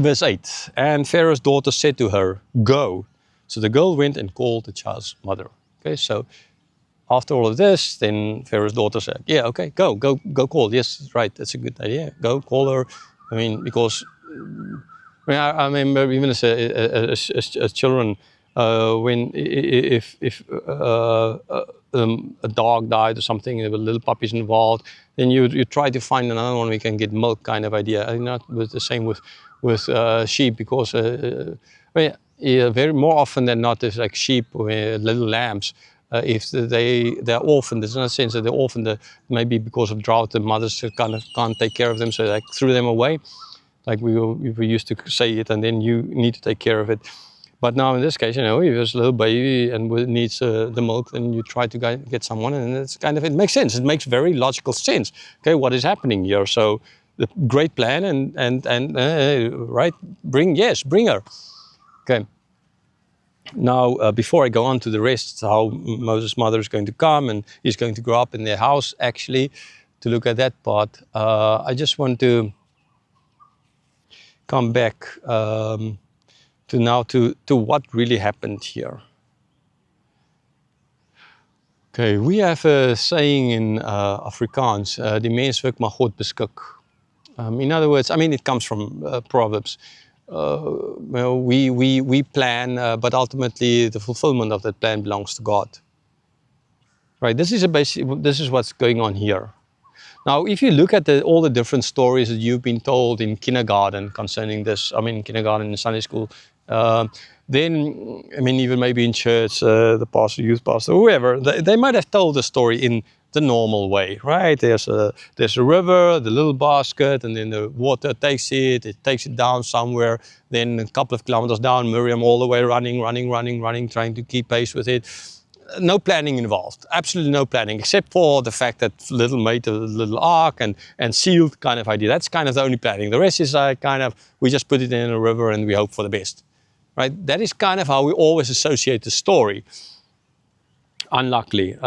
Verse 8, and Pharaoh's daughter said to her, go. So the girl went and called the child's mother. Okay, so after all of this, then Pharaoh's daughter said, yeah, okay, go call. Yes, right, that's a good idea. Go call her. I mean, because I remember even as children, when if a dog died or something, there were little puppies involved, then you try to find another one we can get milk, kind of idea. And not with the same with sheep, because very more often than not, it's like sheep or little lambs. If they're orphaned, there's no sense that they're orphaned. Maybe because of drought, the mothers kind of can't take care of them, so they threw them away. Like we used to say it, and then you need to take care of it. But now in this case, if there's a little baby and it needs the milk, then you try to get someone, and it's kind of, it makes sense. It makes very logical sense. Okay, what is happening here? So the great plan, and right, bring her. Okay. Now, before I go on to the rest, how Moses' mother is going to come and he's going to grow up in their house, actually, to look at that part, I just want to come back to what really happened here. Okay, we have a saying in Afrikaans, die mens werk maar God beskik. In other words, I mean, it comes from Proverbs. We plan, but ultimately the fulfillment of that plan belongs to God. Right, this is what's going on here. Now, if you look at all the different stories that you've been told in kindergarten concerning this, kindergarten and Sunday school, then, even maybe in church, the pastor, youth pastor, whoever, they might have told the story in the normal way, right? There's a river, the little basket, and then the water takes it down somewhere. Then a couple of kilometers down, Miriam all the way running, trying to keep pace with it. No planning involved, absolutely no planning, except for the fact that little made a little ark and sealed kind of idea. That's kind of the only planning. The rest is we just put it in a river and we hope for the best, right? That is kind of how we always associate the story, unluckily.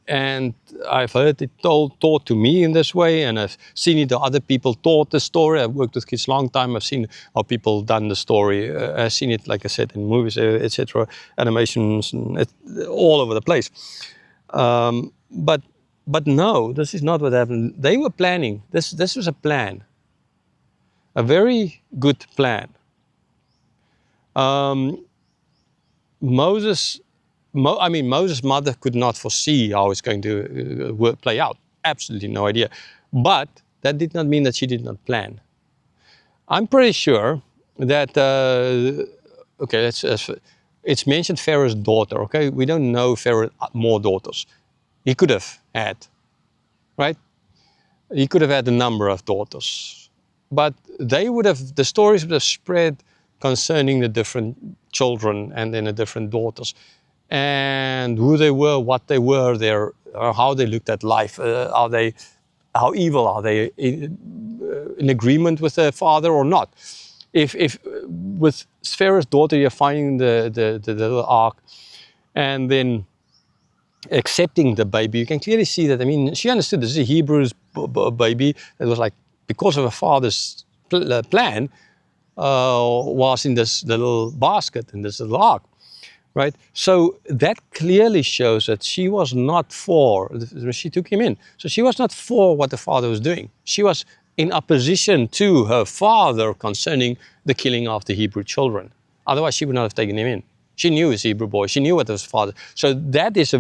And I've heard it taught to me in this way, and I've seen it to other people taught the story. I've worked with kids a long time. I've seen how people done the story. I've seen it, like I said, in movies, etc., animations, and all over the place. But no, this is not what happened. They were planning. This was a plan, a very good plan. Moses' mother could not foresee how it's going to play out. Absolutely no idea. But that did not mean that she did not plan. I'm pretty sure that, it's mentioned Pharaoh's daughter, okay? We don't know Pharaoh more daughters. He could have had, right? He could have had a number of daughters. But the stories would have spread concerning the different children and then the different daughters. And who they were, what they were, how they looked at life, how evil are they, in agreement with their father or not? If with Pharaoh's daughter you're finding the little ark, and then accepting the baby, you can clearly see that. She understood this is a Hebrew baby. It was like because of her father's plan, was in this little basket in this little ark. Right, so that clearly shows that she was not for. She took him in, so she was not for what the father was doing. She was in opposition to her father concerning the killing of the Hebrew children. Otherwise, she would not have taken him in. She knew his Hebrew boy. She knew what was father. So that is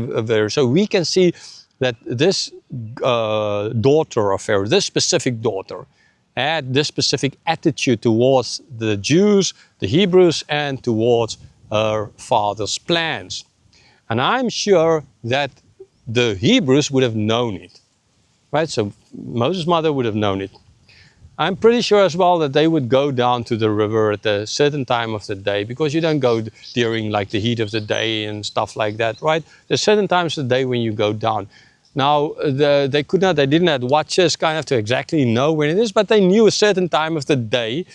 so we can see that this daughter of Pharaoh, this specific daughter, had this specific attitude towards the Jews, the Hebrews, and towards her father's plans. And I'm sure that the Hebrews would have known it, right? So Moses' mother would have known it. I'm pretty sure as well that they would go down to the river at a certain time of the day, because you don't go during like the heat of the day and stuff like that, right? There's certain times of the day when you go down. Now, they didn't have watches kind of to exactly know when it is, but they knew a certain time of the day.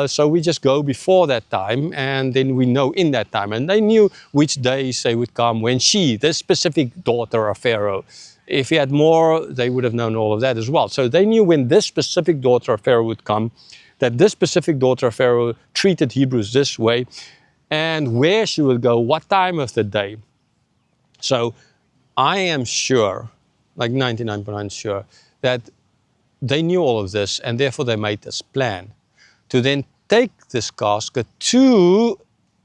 So we just go before that time, and then we know in that time. And they knew which days they would come when this specific daughter of Pharaoh, if he had more, they would have known all of that as well. So they knew when this specific daughter of Pharaoh would come, that this specific daughter of Pharaoh treated Hebrews this way, and where she would go, what time of the day. So I am sure, like 99% sure, that they knew all of this, and therefore they made this plan to then take this casket to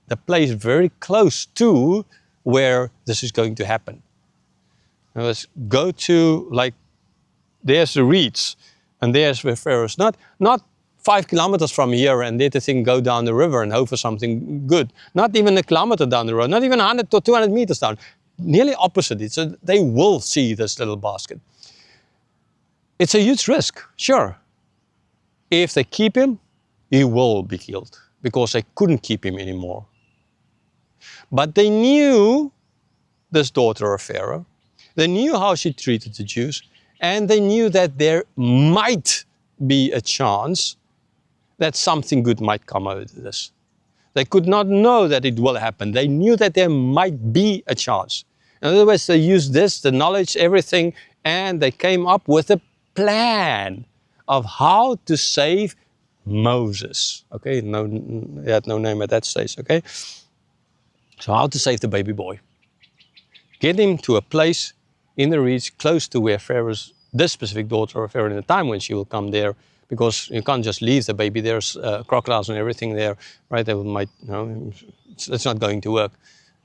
the place very close to where this is going to happen. Now let's go to, like, there's the reeds, and there's where Pharaoh's not 5 kilometers from here and let the thing go down the river and hope for something good. Not even a kilometer down the road, not even 100 or 200 meters down. Nearly opposite. So they will see this little basket. It's a huge risk, sure. If they keep him, he will be killed because they couldn't keep him anymore. But they knew this daughter of Pharaoh. They knew how she treated the Jews, and they knew that there might be a chance that something good might come out of this. They could not know that it will happen. They knew that there might be a chance. In other words, they used this, the knowledge, everything, and they came up with a plan of how to save Moses. Okay, no, he had no name at that stage, okay? So how to save the baby boy. Get him to a place in the reeds close to where Pharaoh's, this specific daughter of Pharaoh in the time when she will come there, because you can't just leave the baby. There's crocodiles and everything there, right? They might, you know, it's not going to work,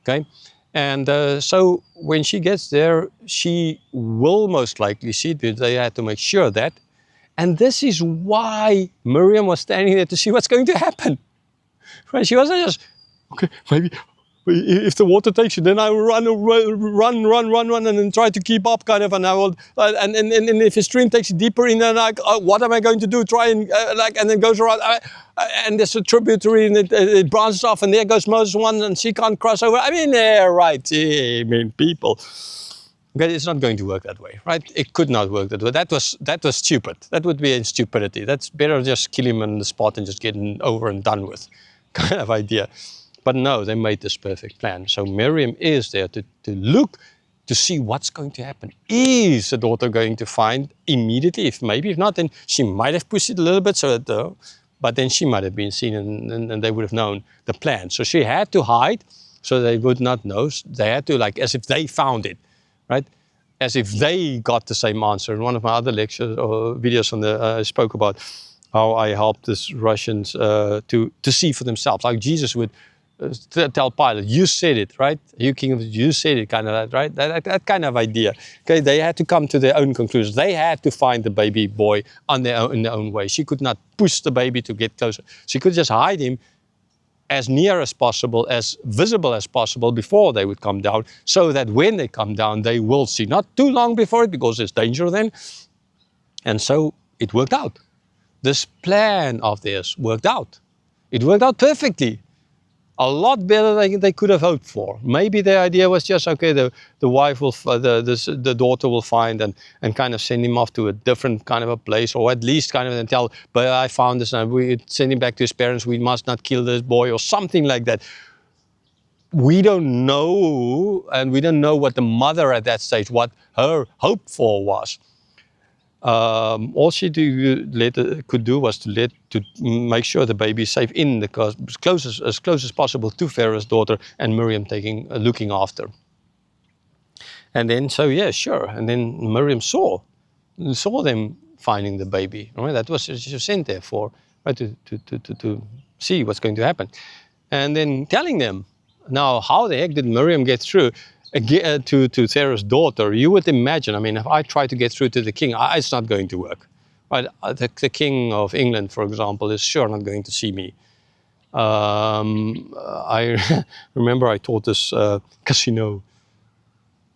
okay? And so when she gets there, she will most likely see it, but they had to make sure that. And this is why Miriam was standing there to see what's going to happen, right? She wasn't just, okay, maybe if the water takes you, then I will run, and then try to keep up, kind of, and I will, and if the stream takes you deeper in, then like, what am I going to do? Try and and then goes around, and there's a tributary, and it branches off, and there goes Moses one, and she can't cross over. I mean, yeah, right. I mean, people. Okay, it's not going to work that way, right? It could not work that way. That was stupid. That would be a stupidity. That's better just kill him on the spot and just get him over and done with, kind of idea. But no, they made this perfect plan. So Miriam is there to look, to see what's going to happen. Is the daughter going to find immediately? If not, then she might have pushed it a little bit, so that, but then she might have been seen, and they would have known the plan. So she had to hide, so they would not know. They had to, like, as if they found it, right? As if they got the same answer. In one of my other lectures or videos on I spoke about how I helped these Russians to see for themselves, like Jesus would tell Pilate, you said it, right? You king of the Jews, you said it, kind of that, right? That kind of idea. Okay, they had to come to their own conclusions. They had to find the baby boy in their own way. She could not push the baby to get closer. She could just hide him as near as possible, as visible as possible before they would come down, so that when they come down, they will see. Not too long before it, because there's danger then. And so it worked out. This plan of theirs worked out. It worked out perfectly. A lot better than they could have hoped for. Maybe their idea was just, okay, the wife will, the daughter will find and kind of send him off to a different kind of a place, or at least kind of then tell, but I found this, and we send him back to his parents, we must not kill this boy, or something like that. We don't know, and we don't know what the mother at that stage, what her hope for was. All she could do was to make sure the baby is safe in the castle, as close as possible to Pharaoh's daughter, and Miriam looking after. And then, so yeah, sure. And then Miriam saw them finding the baby. Right? That was she was sent there for, right, to see what's going to happen, and then telling them. Now, how the heck did Miriam get through? To Sarah's daughter, you would imagine, I mean, if I try to get through to the king, it's not going to work. Right? The king of England, for example, is sure not going to see me. I remember I taught this casino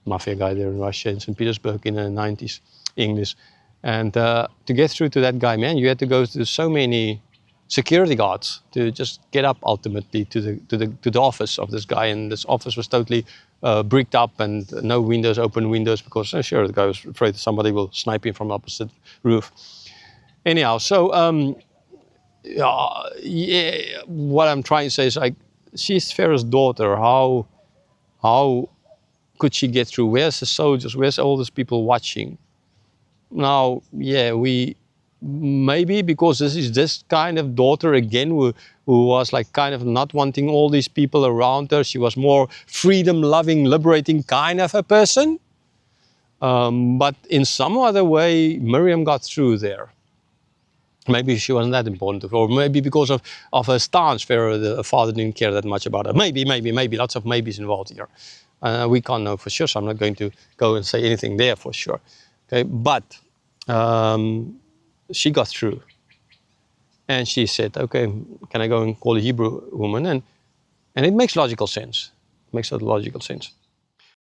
mafia guy there in Russia, in St. Petersburg in the 90s, English. And to get through to that guy, man, you had to go through so many security guards to just get up ultimately to the office of this guy. And this office was totally bricked up, and no windows, open windows, because sure, the guy was afraid that somebody will snipe him from the opposite roof. Anyhow, so yeah, what I'm trying to say is, like, she's Pharaoh's daughter. How could she get through? Where's the soldiers? Where's all these people watching? Now, yeah, we maybe because this is this kind of daughter again who was like kind of not wanting all these people around her. She was more freedom loving, liberating kind of a person. But in some other way, Miriam got through there. Maybe she wasn't that important to her, or maybe because of her stance, Pharaoh, the father didn't care that much about her. Maybe, lots of maybes involved here. We can't know for sure, so I'm not going to go and say anything there for sure. Okay, but she got through. And she said, okay, can I go and call a Hebrew woman? And it makes logical sense. It makes a logical sense.